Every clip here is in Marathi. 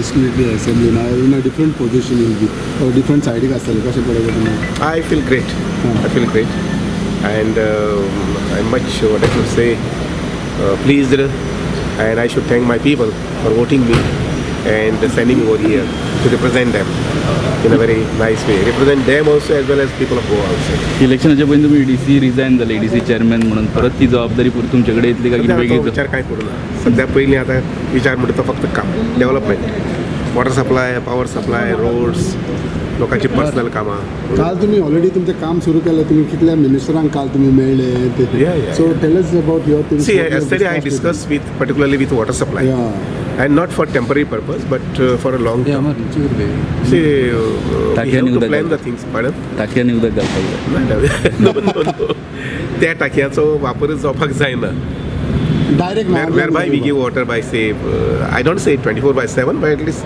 legislative assembly now in a different position you'll be or different side आसतलें कशें पळयता तुमी? I feel great. I feel great, and I'm much what I should say pleased, and I should thank my people for voting me and sending me over here to represent them in a very nice way. Represent them also as well as people of Goa also. इलेक्शनाच्या पयलीं तुम्ही DC रिझायन जाले, DC चेअरमॅन म्हणून परत ती जबाबदारी पुरी तुमच्याकडे येतली का की सध्या वेगळी? तो विचार काय करू ना. सध्या पयलीं आता विचार म्हणटा तो फक्त काम, development, water supply, power supply, roads, लोकांची पर्सनल कामां. काल तुम्ही ऑलरेडी तुमचं काम सुरू केलं, तुम्ही कितल्या मिनिस्टरांक काल तुम्ही मेळले ते. Yeah. So tell us about your things. See, yesterday I discussed with particularly with water supply, and not for temporary purpose, but for a long term. See, we have to plan the things. Pardon? टाक्याने उदक घालपाक No. त्या टाकयांचो वापरच जावपाक जायना. Direct Whereby we give water by say, I don't say 24/7, but at least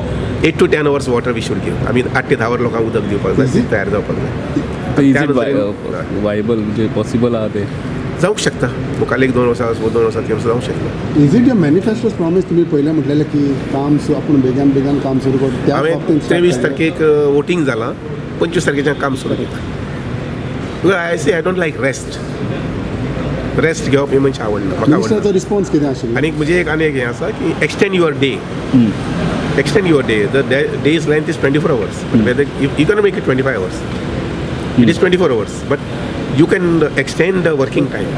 8 to 10 hours water we should give. I mean 8 ते 10 hours लोकांक उदक दिवपाक जाय, तयार जावपाक जाय. इज इट वायबल म्हणजे पॉसिबल आहा ते? जावंक शकता. मुखाल 1-2 वर्सां 2 वर्सां जावंक शकता. Is it a manifesto's promise? तुम्ही पहिले म्हटलेले की काम आपण बेगान काम सुरू करतो त्या हांवें बाबतींत 23 तारखेक वोटींग जालां, 25 तारखेच्यान काम सुरू केलां. आय डोंट लायक रेस्ट घेवप हें मनशां आवडना, म्हाका आवडना. मिनिस्टरचो रिस्पॉन्स कितें आशिल्लो? आनी म्हणजे एक हें आसा की extend your day. Extend your day. The day's length is 24 hours. But whether you cannot make it 25 hours. It is 24 hours. But you can extend the working time.